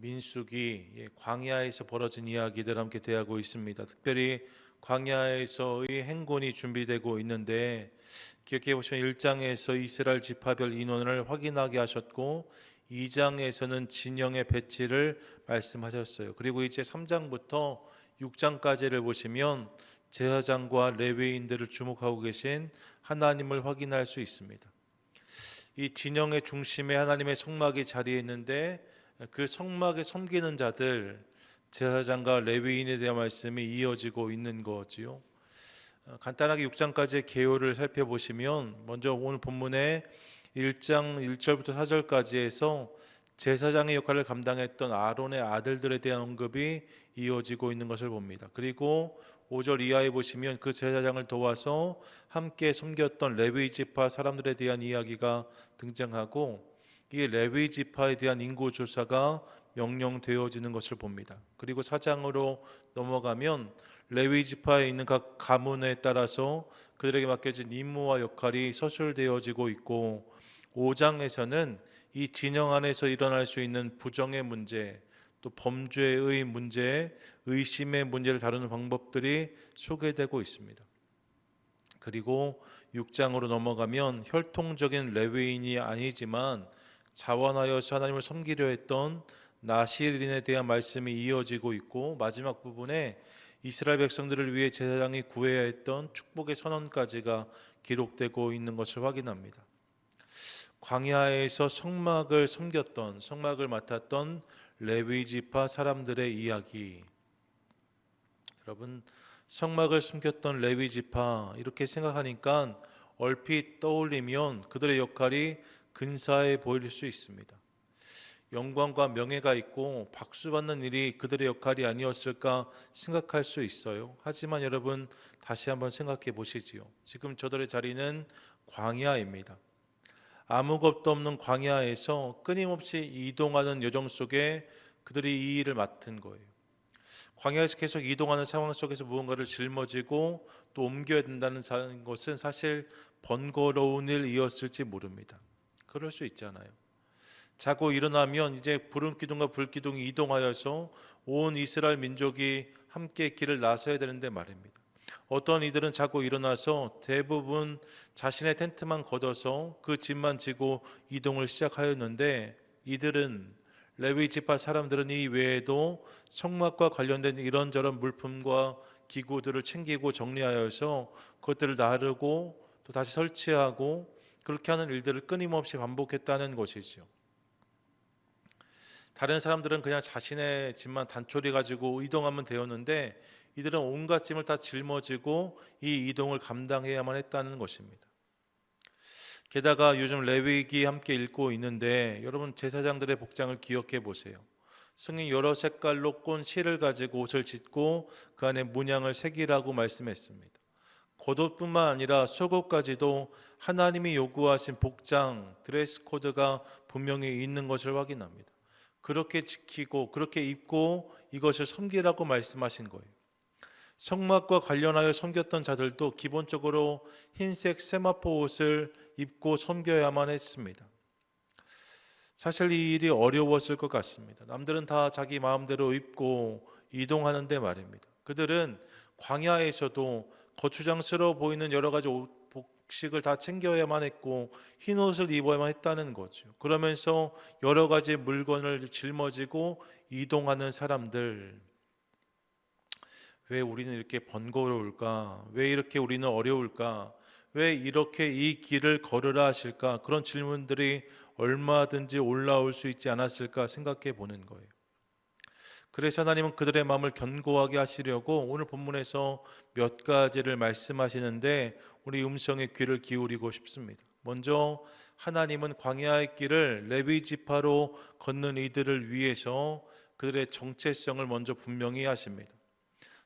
민수기 광야에서 벌어진 이야기들 함께 대하고 있습니다. 특별히 광야에서의 행군이 준비되고 있는데 기억해 보시면 1장에서 이스라엘 지파별 인원을 확인하게 하셨고 2장에서는 진영의 배치를 말씀하셨어요. 그리고 이제 3장부터 6장까지를 보시면 제사장과 레위인들을 주목하고 계신 하나님을 확인할 수 있습니다. 이 진영의 중심에 하나님의 성막이 자리했는데 그 성막에 섬기는 자들 제사장과 레위인에 대한 말씀이 이어지고 있는 거지요. 간단하게 6장까지의 개요를 살펴보시면 먼저 오늘 본문에 1장 1절부터 4절까지 해서 제사장의 역할을 감당했던 아론의 아들들에 대한 언급이 이어지고 있는 것을 봅니다. 그리고 5절 이하에 보시면 그 제사장을 도와서 함께 섬겼던 레위 지파 사람들에 대한 이야기가 등장하고 이 레위 지파에 대한 인구 조사가 명령되어지는 것을 봅니다. 그리고 4장으로 넘어가면 레위 지파에 있는 각 가문에 따라서 그들에게 맡겨진 임무와 역할이 서술되어지고 있고 5장에서는 이 진영 안에서 일어날 수 있는 부정의 문제, 또 범죄의 문제, 의심의 문제를 다루는 방법들이 소개되고 있습니다. 그리고 6장으로 넘어가면 혈통적인 레위인이 아니지만 자원하여서 하나님을 섬기려 했던 나실인에 대한 말씀이 이어지고 있고 마지막 부분에 이스라엘 백성들을 위해 제사장이 구해야 했던 축복의 선언까지가 기록되고 있는 것을 확인합니다. 광야에서 성막을 섬겼던, 성막을 맡았던 레위 지파 사람들의 이야기. 여러분, 성막을 섬겼던 레위 지파 이렇게 생각하니까 얼핏 떠올리면 그들의 역할이 근사해 보일 수 있습니다. 영광과 명예가 있고 박수받는 일이 그들의 역할이 아니었을까 생각할 수 있어요. 하지만 여러분 다시 한번 생각해 보시지요. 지금 저들의 자리는 광야입니다. 아무것도 없는 광야에서 끊임없이 이동하는 여정 속에 그들이 이 일을 맡은 거예요. 광야에서 계속 이동하는 상황 속에서 무언가를 짊어지고 또 옮겨야 된다는 것은 사실 번거로운 일이었을지 모릅니다. 그럴 수 있잖아요. 자고 일어나면 이제 구름 기둥과 불 기둥이 이동하여서 온 이스라엘 민족이 함께 길을 나서야 되는데 말입니다. 어떤 이들은 자고 일어나서 대부분 자신의 텐트만 걷어서 그 짐만 지고 이동을 시작하였는데 이들은 레위 지파 사람들은 이 외에도 성막과 관련된 이런저런 물품과 기구들을 챙기고 정리하여서 그것들을 나르고 또 다시 설치하고 그렇게 하는 일들을 끊임없이 반복했다는 것이죠. 다른 사람들은 그냥 자신의 짐만 단촐히 가지고 이동하면 되었는데 이들은 온갖 짐을 다 짊어지고 이 이동을 감당해야만 했다는 것입니다. 게다가 요즘 레위기 함께 읽고 있는데 여러분 제사장들의 복장을 기억해 보세요. 성경 여러 색깔로 꼰 실을 가지고 옷을 짓고 그 안에 문양을 새기라고 말씀했습니다. 겉옷뿐만 아니라 속옷까지도 하나님이 요구하신 복장, 드레스 코드가 분명히 있는 것을 확인합니다. 그렇게 지키고 그렇게 입고 이것을 섬기라고 말씀하신 거예요. 성막과 관련하여 섬겼던 자들도 기본적으로 흰색 세마포 옷을 입고 섬겨야만 했습니다. 사실 이 일이 어려웠을 것 같습니다. 남들은 다 자기 마음대로 입고 이동하는데 말입니다. 그들은 광야에서도 거추장스러워 보이는 여러 가지 복식을 다 챙겨야만 했고 흰 옷을 입어야만 했다는 거죠. 그러면서 여러 가지 물건을 짊어지고 이동하는 사람들, 왜 우리는 이렇게 번거로울까? 왜 이렇게 우리는 어려울까? 왜 이렇게 이 길을 걸으라 하실까? 그런 질문들이 얼마든지 올라올 수 있지 않았을까 생각해 보는 거예요. 그래서 하나님은 그들의 마음을 견고하게 하시려고 오늘 본문에서 몇 가지를 말씀하시는데 우리 음성에 귀를 기울이고 싶습니다. 먼저 하나님은 광야의 길을 레위 지파로 걷는 이들을 위해서 그들의 정체성을 먼저 분명히 하십니다.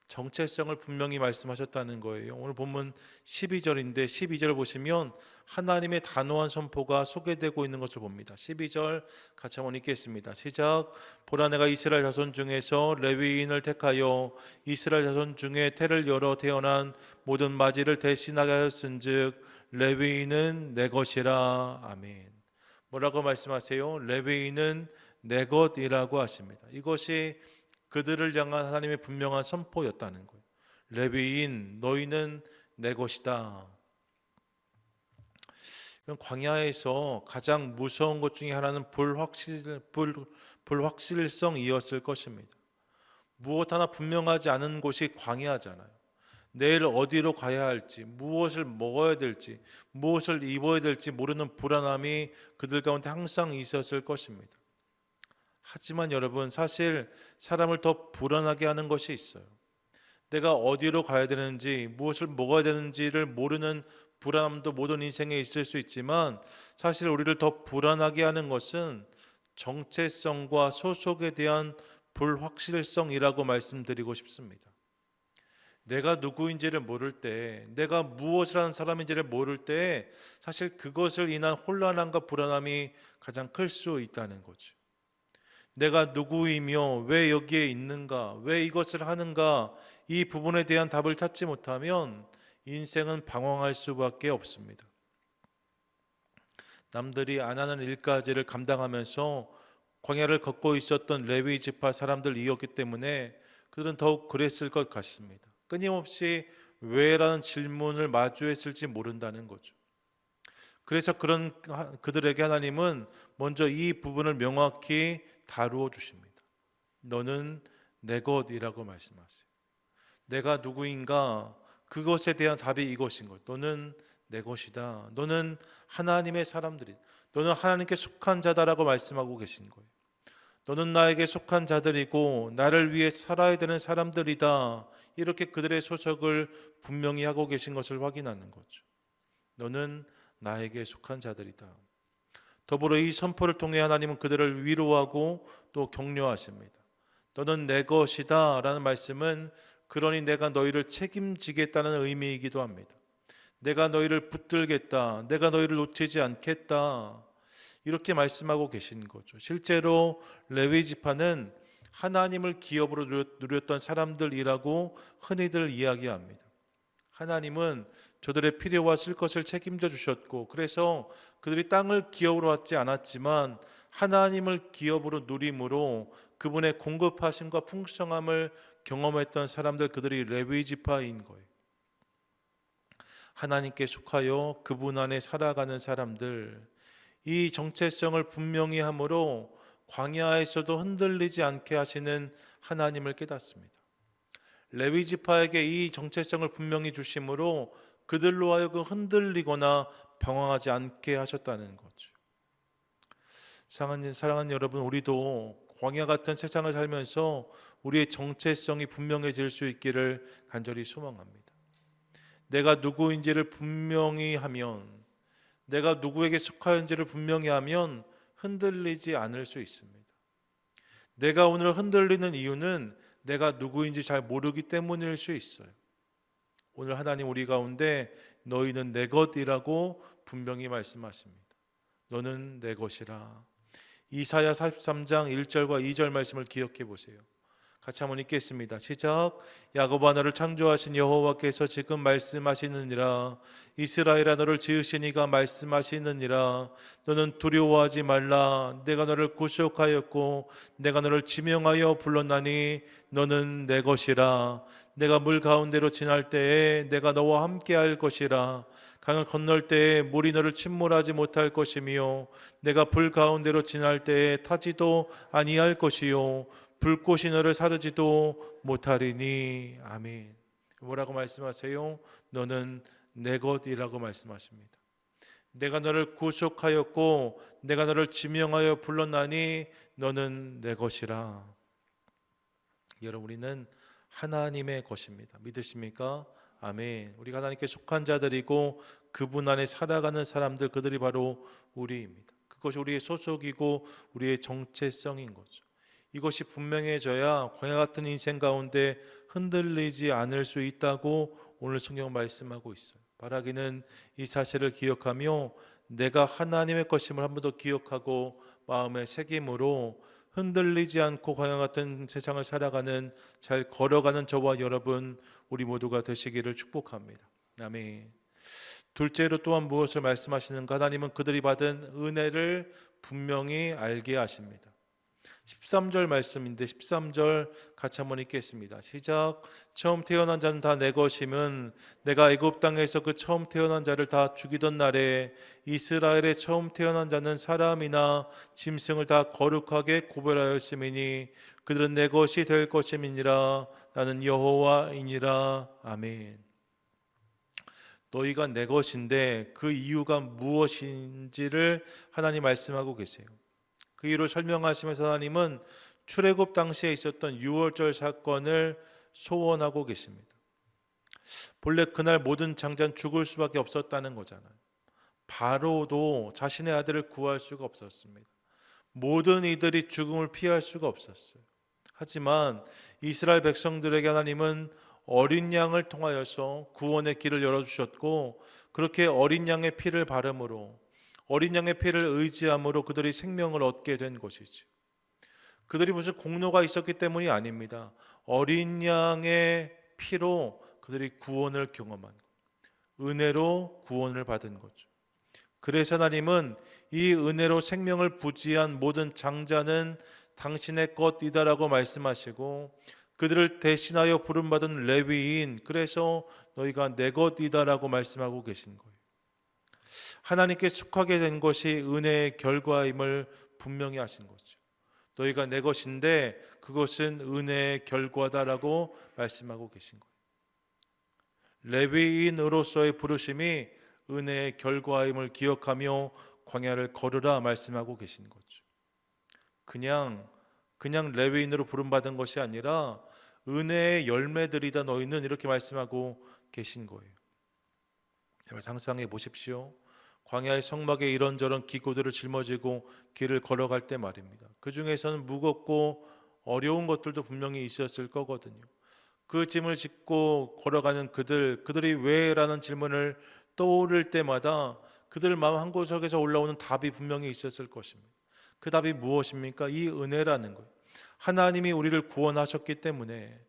정체성을 분명히 말씀하셨다는 거예요. 오늘 본문 12절인데 12절 보시면 하나님의 단호한 선포가 소개되고 있는 것을 봅니다. 12절 같이 한번 읽겠습니다. 시작. 보라 내가 이스라엘 자손 중에서 레위인을 택하여 이스라엘 자손 중에 태를 열어 태어난 모든 맞이를 대신하게 하였은즉 레위인은 내 것이라. 아멘. 뭐라고 말씀하세요? 레위인은 내 것이라고 하십니다. 이것이 그들을 향한 하나님의 분명한 선포였다는 거예요. 레위인 너희는 내 것이다. 광야에서 가장 무서운 것 중에 하나는 불확실성이었을 것입니다. 무엇 하나 분명하지 않은 곳이 광야잖아요. 내일 어디로 가야 할지, 무엇을 먹어야 될지, 무엇을 입어야 될지 모르는 불안함이 그들 가운데 항상 있었을 것입니다. 하지만 여러분, 사실 사람을 더 불안하게 하는 것이 있어요. 내가 어디로 가야 되는지, 무엇을 먹어야 되는지를 모르는 불안함도 모든 인생에 있을 수 있지만, 사실 우리를 더 불안하게 하는 것은 정체성과 소속에 대한 불확실성이라고 말씀드리고 싶습니다. 내가 누구인지를 모를 때, 내가 무엇을 하는 사람인지를 모를 때 사실 그것을 인한 혼란함과 불안함이 가장 클 수 있다는 거죠. 내가 누구이며 왜 여기에 있는가, 왜 이것을 하는가, 이 부분에 대한 답을 찾지 못하면 인생은 방황할 수밖에 없습니다. 남들이 안 하는 일까지를 감당하면서 광야를 걷고 있었던 레위 지파 사람들이었기 때문에 그들은 더욱 그랬을 것 같습니다. 끊임없이 왜라는 질문을 마주했을지 모른다는 거죠. 그래서 그들에게 하나님은 먼저 이 부분을 명확히 다루어 주십니다. 너는 내 것이라고 말씀하세요. 내가 누구인가, 그것에 대한 답이 이것인 것. 너는 내 것이다. 너는 하나님의 사람들이다. 너는 하나님께 속한 자다라고 말씀하고 계신 거예요. 너는 나에게 속한 자들이고 나를 위해 살아야 되는 사람들이다. 이렇게 그들의 소속을 분명히 하고 계신 것을 확인하는 거죠. 너는 나에게 속한 자들이다. 더불어 이 선포를 통해 하나님은 그들을 위로하고 또 격려하십니다. 너는 내 것이다 라는 말씀은 그러니 내가 너희를 책임지겠다는 의미이기도 합니다. 내가 너희를 붙들겠다. 내가 너희를 놓치지 않겠다. 이렇게 말씀하고 계신 거죠. 실제로 레위 지파는 하나님을 기업으로 누렸던 사람들이라고 흔히들 이야기합니다. 하나님은 저들의 필요와 쓸 것을 책임져 주셨고, 그래서 그들이 땅을 기업으로 받지 않았지만 하나님을 기업으로 누림으로 그분의 공급하심과 풍성함을 경험했던 사람들, 그들이 레위 지파인 거예요. 하나님께 속하여 그분 안에 살아가는 사람들, 이 정체성을 분명히 함으로 광야에서도 흔들리지 않게 하시는 하나님을 깨닫습니다. 레위 지파에게 이 정체성을 분명히 주심으로 그들로 하여금 흔들리거나 방황하지 않게 하셨다는 거죠. 사랑하는 여러분, 우리도 광야 같은 세상을 살면서 우리의 정체성이 분명해질 수 있기를 간절히 소망합니다. 내가 누구인지를 분명히 하면, 내가 누구에게 속하는지를 분명히 하면 흔들리지 않을 수 있습니다. 내가 오늘 흔들리는 이유는 내가 누구인지 잘 모르기 때문일 수 있어요. 오늘 하나님 우리 가운데 너희는 내 것이라고 분명히 말씀하십니다. 너는 내 것이라. 이사야 43장 1절과 2절 말씀을 기억해 보세요. 같이 한번 읽겠습니다. 시작. 야곱아 너를 창조하신 여호와께서 지금 말씀하시느니라. 이스라엘아 너를 지으신 이가 말씀하시느니라. 너는 두려워하지 말라. 내가 너를 구속하였고 내가 너를 지명하여 불렀나니 너는 내 것이라. 내가 물 가운데로 지날 때에 내가 너와 함께할 것이라. 강을 건널 때에 물이 너를 침몰하지 못할 것이며 내가 불 가운데로 지날 때에 타지도 아니할 것이요 불꽃이 너를 사르지도 못하리니. 아멘. 뭐라고 말씀하세요? 너는 내 것이라고 말씀하십니다. 내가 너를 구속하였고 내가 너를 지명하여 불렀나니 너는 내 것이라. 여러분, 우리는 하나님의 것입니다. 믿으십니까? 아멘. 우리가 하나님께 속한 자들이고 그분 안에 살아가는 사람들, 그들이 바로 우리입니다. 그것이 우리의 소속이고 우리의 정체성인 거죠. 이것이 분명해져야 광야 같은 인생 가운데 흔들리지 않을 수 있다고 오늘 성경 말씀하고 있어요. 바라기는 이 사실을 기억하며 내가 하나님의 것임을 한 번 더 기억하고 마음에 새김으로 흔들리지 않고 광야 같은 세상을 살아가는, 잘 걸어가는 저와 여러분 우리 모두가 되시기를 축복합니다. 아멘. 둘째로 또한 무엇을 말씀하시는가? 하나님은 그들이 받은 은혜를 분명히 알게 하십니다. 13절 말씀인데 13절 같이 한번 읽겠습니다. 시작. 처음 태어난 자는 다 내 것임은 내가 애굽 땅에서 그 처음 태어난 자를 다 죽이던 날에 이스라엘의 처음 태어난 자는 사람이나 짐승을 다 거룩하게 구별하였음이니 그들은 내 것이 될 것임이니라. 나는 여호와이니라. 아멘. 너희가 내 것인데 그 이유가 무엇인지를 하나님 말씀하고 계세요. 그 이유를 설명하시면서 하나님은 출애굽 당시에 있었던 유월절 사건을 소원하고 계십니다. 본래 그날 모든 장자는 죽을 수밖에 없었다는 거잖아요. 바로도 자신의 아들을 구할 수가 없었습니다. 모든 이들이 죽음을 피할 수가 없었어요. 하지만 이스라엘 백성들에게 하나님은 어린 양을 통하여서 구원의 길을 열어주셨고, 그렇게 어린 양의 피를 바름으로, 어린 양의 피를 의지함으로 그들이 생명을 얻게 된 것이죠. 그들이 무슨 공로가 있었기 때문이 아닙니다. 어린 양의 피로 그들이 구원을 경험한, 은혜로 구원을 받은 거죠. 그래서 하나님은 이 은혜로 생명을 부지한 모든 장자는 당신의 것이다라고 말씀하시고, 그들을 대신하여 부름받은 레위인, 그래서 너희가 내 것이다라고 말씀하고 계신 거예요. 하나님께 속하게 된 것이 은혜의 결과임을 분명히 하신 거죠. 너희가 내 것인데 그것은 은혜의 결과다라고 말씀하고 계신 거예요. 레위인으로서의 부르심이 은혜의 결과임을 기억하며 광야를 걸으라 말씀하고 계신 거죠. 그냥 레위인으로 부름받은 것이 아니라 은혜의 열매들이다 너희는, 이렇게 말씀하고 계신 거예요. 여러분 상상해 보십시오. 광야의 성막에 이런저런 기구들을 짊어지고 길을 걸어갈 때 말입니다. 그 중에서는 무겁고 어려운 것들도 분명히 있었을 거거든요. 그 짐을 싣고 걸어가는 그들이 왜? 라는 질문을 떠오를 때마다 그들 마음 한구석에서 올라오는 답이 분명히 있었을 것입니다. 그 답이 무엇입니까? 이 은혜라는 거예요. 하나님이 우리를 구원하셨기 때문에,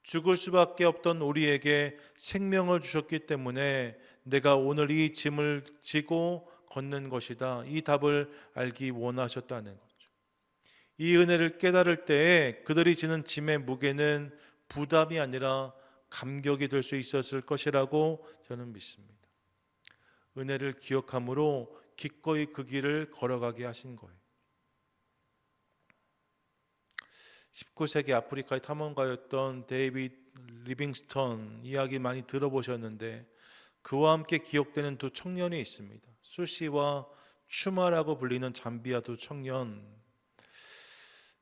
죽을 수밖에 없던 우리에게 생명을 주셨기 때문에 내가 오늘 이 짐을 지고 걷는 것이다, 이 답을 알기 원하셨다는 거죠. 이 은혜를 깨달을 때에 그들이 지는 짐의 무게는 부담이 아니라 감격이 될 수 있었을 것이라고 저는 믿습니다. 은혜를 기억함으로 기꺼이 그 길을 걸어가게 하신 거예요. 19세기 아프리카의 탐험가였던 데이비드 리빙스턴 이야기 많이 들어보셨는데, 그와 함께 기억되는 두 청년이 있습니다. 수시와 추마라고 불리는 잠비아 두 청년.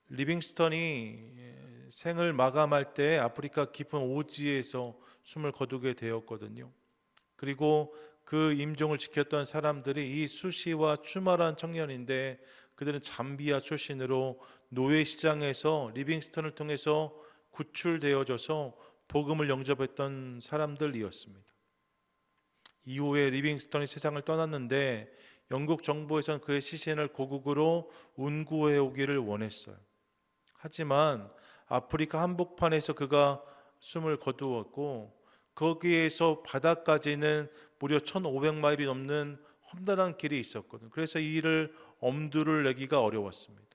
리빙스턴이 생을 마감할 때 아프리카 깊은 오지에서 숨을 거두게 되었거든요. 그리고 그 임종을 지켰던 사람들이 이 수시와 추마라는 청년인데, 그들은 잠비아 출신으로 노예시장에서 리빙스턴을 통해서 구출되어져서 복음을 영접했던 사람들이었습니다. 이후에 리빙스턴이 세상을 떠났는데 영국 정부에서는 그의 시신을 고국으로 운구해 오기를 원했어요. 하지만 아프리카 한복판에서 그가 숨을 거두었고, 거기에서 바다까지는 무려 1500마일이 넘는 험난한 길이 있었거든요. 그래서 이 일을 엄두를 내기가 어려웠습니다.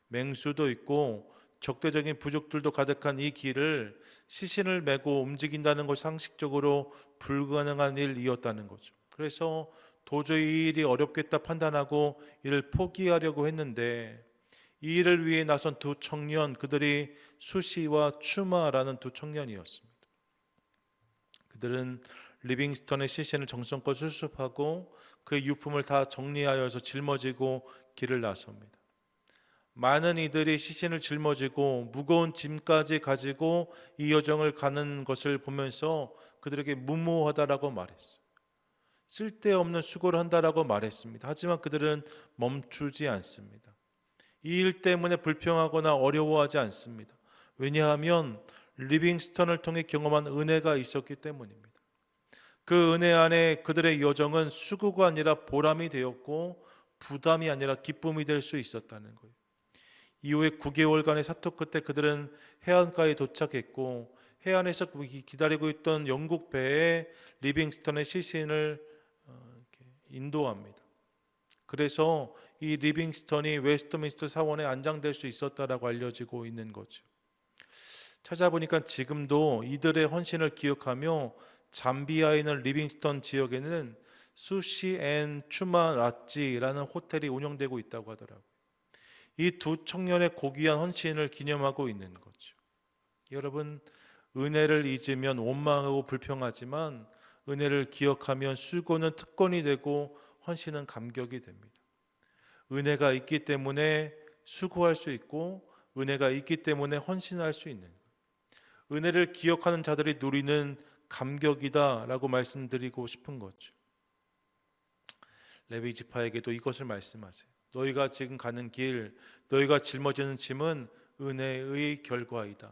맹수도 있고 적대적인 부족들도 가득한 이 길을 시신을 메고 움직인다는 것이 상식적으로 불가능한 일이었다는 거죠. 그래서 도저히 이 일이 어렵겠다 판단하고 이를 포기하려고 했는데, 이 일을 위해 나선 두 청년, 그들이 수시와 추마라는 두 청년이었습니다. 그들은 리빙스턴의 시신을 정성껏 수습하고 그의 유품을 다 정리하여서 짊어지고 길을 나섭니다. 많은 이들이 시신을 짊어지고 무거운 짐까지 가지고 이 여정을 가는 것을 보면서 그들에게 무모하다라고 말했어요. 쓸데없는 수고를 한다라고 말했습니다. 하지만 그들은 멈추지 않습니다. 이 일 때문에 불평하거나 어려워하지 않습니다. 왜냐하면 리빙스턴을 통해 경험한 은혜가 있었기 때문입니다. 그 은혜 안에 그들의 여정은 수고가 아니라 보람이 되었고, 부담이 아니라 기쁨이 될 수 있었다는 거예요. 이후에 9개월간의 사투 끝에 그들은 해안가에 도착했고, 해안에서 기다리고 있던 영국 배에 리빙스턴의 시신을 인도합니다. 그래서 이 리빙스턴이 웨스트민스터 사원에 안장될 수 있었다라고 알려지고 있는 거죠. 찾아보니까 지금도 이들의 헌신을 기억하며 잠비아에 있는 리빙스턴 지역에는 수시 앤 추마라찌라는 호텔이 운영되고 있다고 하더라고요. 이 두 청년의 고귀한 헌신을 기념하고 있는 거죠. 여러분, 은혜를 잊으면 원망하고 불평하지만 은혜를 기억하면 수고는 특권이 되고 헌신은 감격이 됩니다. 은혜가 있기 때문에 수고할 수 있고 은혜가 있기 때문에 헌신할 수 있는 거예요. 은혜를 기억하는 자들이 누리는 감격이다라고 말씀드리고 싶은 거죠. 레위 지파에게도 이것을 말씀하세요. 너희가 지금 가는 길, 너희가 짊어지는 짐은 은혜의 결과이다.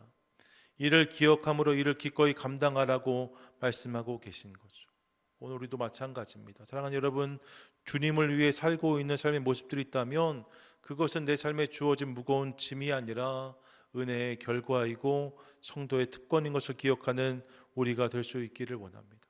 이를 기억함으로 이를 기꺼이 감당하라고 말씀하고 계신 거죠. 오늘 우리도 마찬가지입니다. 사랑하는 여러분, 주님을 위해 살고 있는 삶의 모습들이 있다면 그것은 내 삶에 주어진 무거운 짐이 아니라 은혜의 결과이고 성도의 특권인 것을 기억하는 우리가 될 수 있기를 원합니다.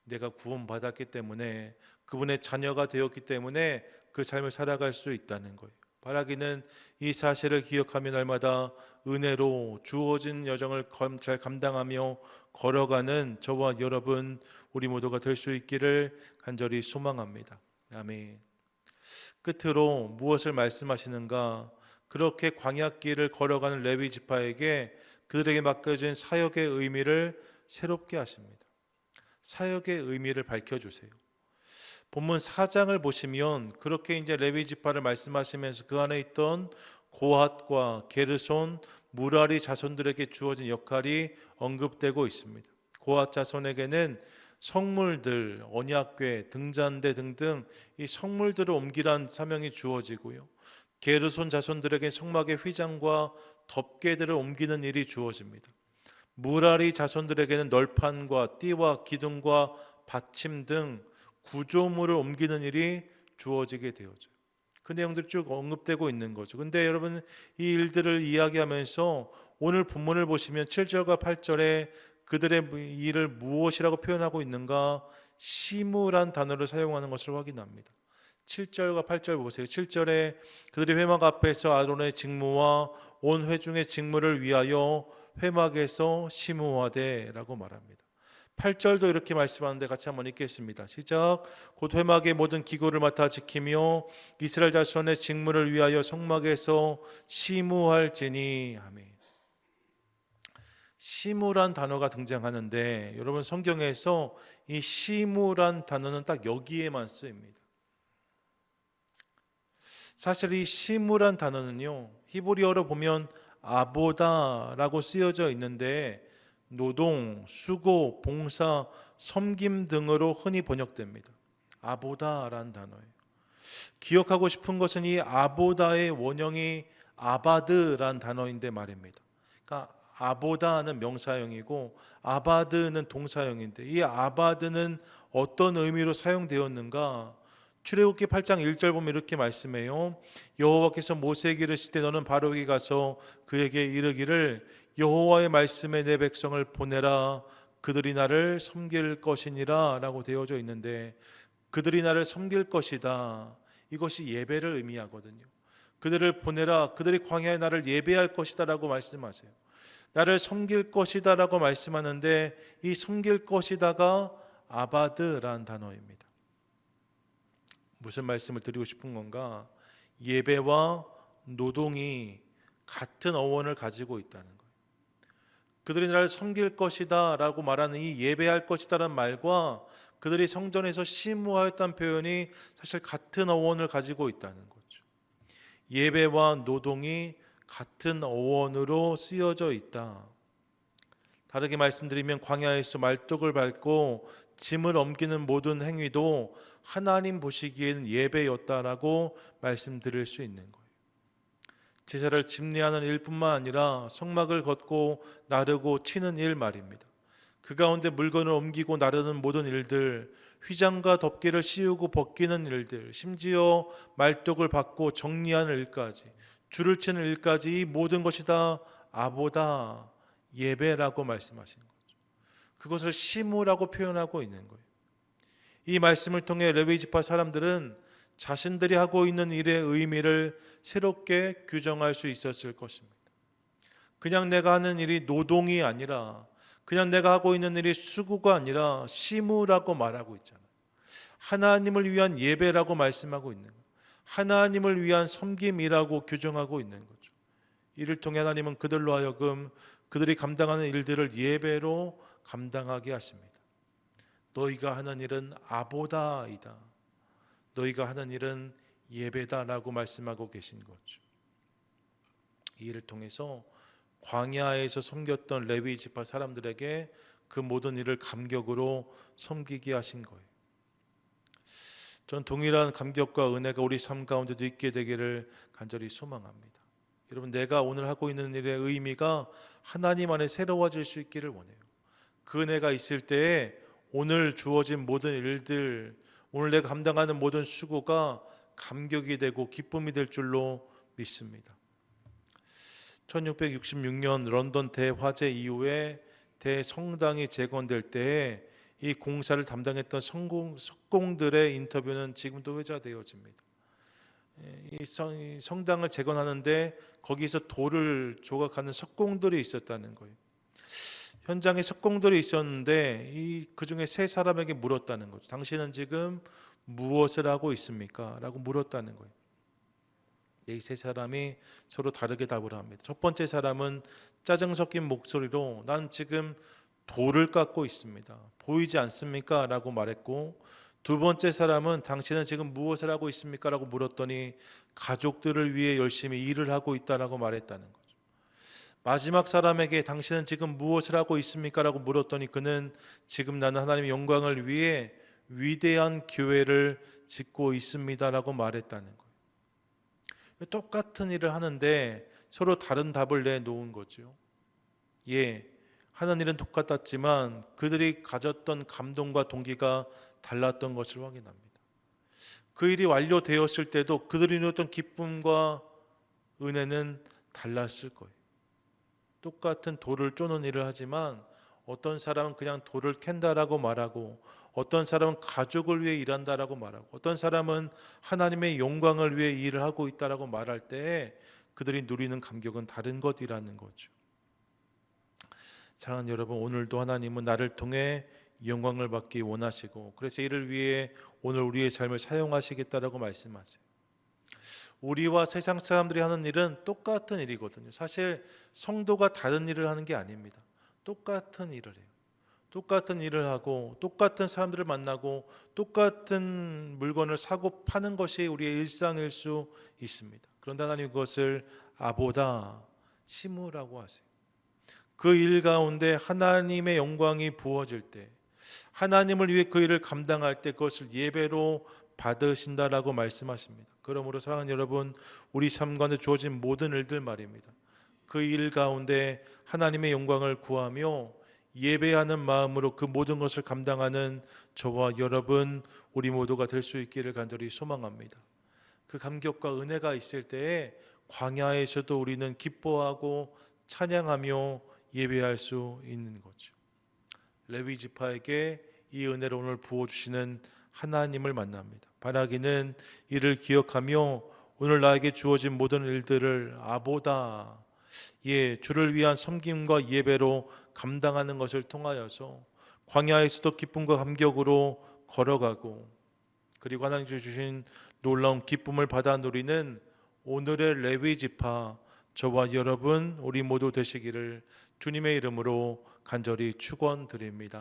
내가 구원받았기 때문에, 그분의 자녀가 되었기 때문에 그 삶을 살아갈 수 있다는 거예요. 바라기는 이 사실을 기억하며 날마다 은혜로 주어진 여정을 잘 감당하며 걸어가는 저와 여러분, 우리 모두가 될 수 있기를 간절히 소망합니다. 아멘. 끝으로 무엇을 말씀하시는가? 그렇게 광야길을 걸어가는 레위 지파에게 그들에게 맡겨진 사역의 의미를 새롭게 하십니다. 사역의 의미를 밝혀주세요. 본문 4장을 보시면 그렇게 이제 레위 지파를 말씀하시면서 그 안에 있던 고핫과 게르손, 무라리 자손들에게 주어진 역할이 언급되고 있습니다. 고핫 자손에게는 성물들, 언약궤, 등잔대 등등 이 성물들을 옮기란 사명이 주어지고요. 게르손 자손들에게 성막의 휘장과 덮개들을 옮기는 일이 주어집니다. 무라리 자손들에게는 널판과 띠와 기둥과 받침 등 구조물을 옮기는 일이 주어지게 되어져요. 그 내용들이 쭉 언급되고 있는 거죠. 근데 여러분, 이 일들을 이야기하면서 오늘 본문을 보시면 7절과 8절에 그들의 일을 무엇이라고 표현하고 있는가? 시무란 단어를 사용하는 것을 확인합니다. 7절과 8절 보세요. 7절에 그들이 회막 앞에서 아론의 직무와 온 회중의 직무를 위하여 회막에서 시무하되라고 말합니다. 8절도 이렇게 말씀하는데 같이 한번 읽겠습니다. 시작. 곧 회막의 모든 기구를 맡아 지키며 이스라엘 자손의 직무를 위하여 성막에서 시무할지니. 아멘. 시무란 단어가 등장하는데 여러분, 성경에서 이 시무란 단어는 딱 여기에만 쓰입니다. 사실 이 시무란 단어는요, 히브리어로 보면 아보다라고 쓰여져 있는데 노동, 수고, 봉사, 섬김 등으로 흔히 번역됩니다. 아보다라는 단어예요. 기억하고 싶은 것은 이 아보다의 원형이 아바드라는 단어인데 말입니다. 그러니까 아보다는 명사형이고 아바드는 동사형인데 이 아바드는 어떤 의미로 사용되었는가? 출애굽기 8장 1절 보면 이렇게 말씀해요. 여호와께서 모세에게 이르시되 너는 바로에게 가서 그에게 이르기를 여호와의 말씀에 내 백성을 보내라. 그들이 나를 섬길 것이니라 라고 되어져 있는데 그들이 나를 섬길 것이다. 이것이 예배를 의미하거든요. 그들을 보내라. 그들이 광야에 나를 예배할 것이다 라고 말씀하세요. 나를 섬길 것이다 라고 말씀하는데 이 섬길 것이다가 아바드라는 단어입니다. 무슨 말씀을 드리고 싶은 건가? 예배와 노동이 같은 어원을 가지고 있다는 거예요. 그들이 나를 섬길 것이다 라고 말하는 이 예배할 것이다 라는 말과 그들이 성전에서 시무하였다는 표현이 사실 같은 어원을 가지고 있다는 거죠. 예배와 노동이 같은 어원으로 쓰여져 있다. 다르게 말씀드리면 광야에서 말뚝을 밟고 짐을 옮기는 모든 행위도 하나님 보시기에는 예배였다라고 말씀드릴 수 있는 거예요. 제사를 집례하는 일뿐만 아니라 성막을 걷고 나르고 치는 일 말입니다. 그 가운데 물건을 옮기고 나르는 모든 일들, 휘장과 덮개를 씌우고 벗기는 일들, 심지어 말뚝을 받고 정리하는 일까지, 줄을 치는 일까지 이 모든 것이 다 아보다 예배라고 말씀하신 거죠. 그것을 시무라고 표현하고 있는 거예요. 이 말씀을 통해 레위 지파 사람들은 자신들이 하고 있는 일의 의미를 새롭게 규정할 수 있었을 것입니다. 그냥 내가 하는 일이 노동이 아니라, 그냥 내가 하고 있는 일이 수고가 아니라 시무라고 말하고 있잖아요. 하나님을 위한 예배라고 말씀하고 있는 거예요. 하나님을 위한 섬김이라고 규정하고 있는 거죠. 이를 통해 하나님은 그들로 하여금 그들이 감당하는 일들을 예배로 감당하게 하십니다. 너희가 하는 일은 아보다이다. 너희가 하는 일은 예배다라고 말씀하고 계신 거죠. 이 일을 통해서 광야에서 섬겼던 레위 지파 사람들에게 그 모든 일을 감격으로 섬기게 하신 거예요. 전 동일한 감격과 은혜가 우리 삶 가운데도 있게 되기를 간절히 소망합니다. 여러분, 내가 오늘 하고 있는 일의 의미가 하나님 안에 새로워질 수 있기를 원해요. 그 은혜가 있을 때에 오늘 주어진 모든 일들, 오늘 내가 감당하는 모든 수고가 감격이 되고 기쁨이 될 줄로 믿습니다. 1666년 런던 대화재 이후에 대성당이 재건될 때에 이 공사를 담당했던 석공들의 인터뷰는 지금도 회자되어집니다. 이 성당을 재건하는데 거기서 돌을 조각하는 석공들이 있었다는 거예요. 현장에 석공들이 있었는데 그 중에 세 사람에게 물었다는 거죠. 당신은 지금 무엇을 하고 있습니까? 라고 물었다는 거예요. 이 세 사람이 서로 다르게 답을 합니다. 첫 번째 사람은 짜증 섞인 목소리로 난 지금 돌을 깎고 있습니다. 보이지 않습니까? 라고 말했고, 두 번째 사람은 당신은 지금 무엇을 하고 있습니까? 라고 물었더니 가족들을 위해 열심히 일을 하고 있다라고 말했다는 거죠. 마지막 사람에게 당신은 지금 무엇을 하고 있습니까? 라고 물었더니 그는 지금 나는 하나님의 영광을 위해 위대한 교회를 짓고 있습니다 라고 말했다는 거예요. 똑같은 일을 하는데 서로 다른 답을 내놓은 거죠. 하는 일은 똑같았지만 그들이 가졌던 감동과 동기가 달랐던 것을 확인합니다. 그 일이 완료되었을 때도 그들이 누렸던 기쁨과 은혜는 달랐을 거예요. 똑같은 돌을 쪼는 일을 하지만 어떤 사람은 그냥 돌을 캔다라고 말하고, 어떤 사람은 가족을 위해 일한다라고 말하고, 어떤 사람은 하나님의 영광을 위해 일을 하고 있다라고 말할 때 그들이 누리는 감격은 다른 것이라는 거죠. 사랑하는 여러분, 오늘도 하나님은 나를 통해 영광을 받기 원하시고, 그래서 이를 위해 오늘 우리의 삶을 사용하시겠다라고 말씀하세요. 우리와 세상 사람들이 하는 일은 똑같은 일이거든요. 사실 성도가 다른 일을 하는 게 아닙니다. 똑같은 일을 해요. 똑같은 일을 하고 똑같은 사람들을 만나고 똑같은 물건을 사고 파는 것이 우리의 일상일 수 있습니다. 그런데 하나님 그것을 아보다 시무라고 하세요. 그 일 가운데 하나님의 영광이 부어질 때, 하나님을 위해 그 일을 감당할 때 그것을 예배로 받으신다라고 말씀하십니다. 그러므로 사랑하는 여러분, 우리 삶 가운데 주어진 모든 일들 말입니다. 그 일 가운데 하나님의 영광을 구하며 예배하는 마음으로 그 모든 것을 감당하는 저와 여러분, 우리 모두가 될 수 있기를 간절히 소망합니다. 그 감격과 은혜가 있을 때에 광야에서도 우리는 기뻐하고 찬양하며 예배할 수 있는 거죠. 레위 지파에게 이 은혜를 오늘 부어주시는 하나님을 만납니다. 바라기는 이를 기억하며 오늘 나에게 주어진 모든 일들을 아보다 주를 위한 섬김과 예배로 감당하는 것을 통하여서 광야에서도 기쁨과 감격으로 걸어가고, 그리고 하나님께서 주신 놀라운 기쁨을 받아 누리는 오늘의 레위 지파 저와 여러분 우리 모두 되시기를 주님의 이름으로 간절히 축원드립니다.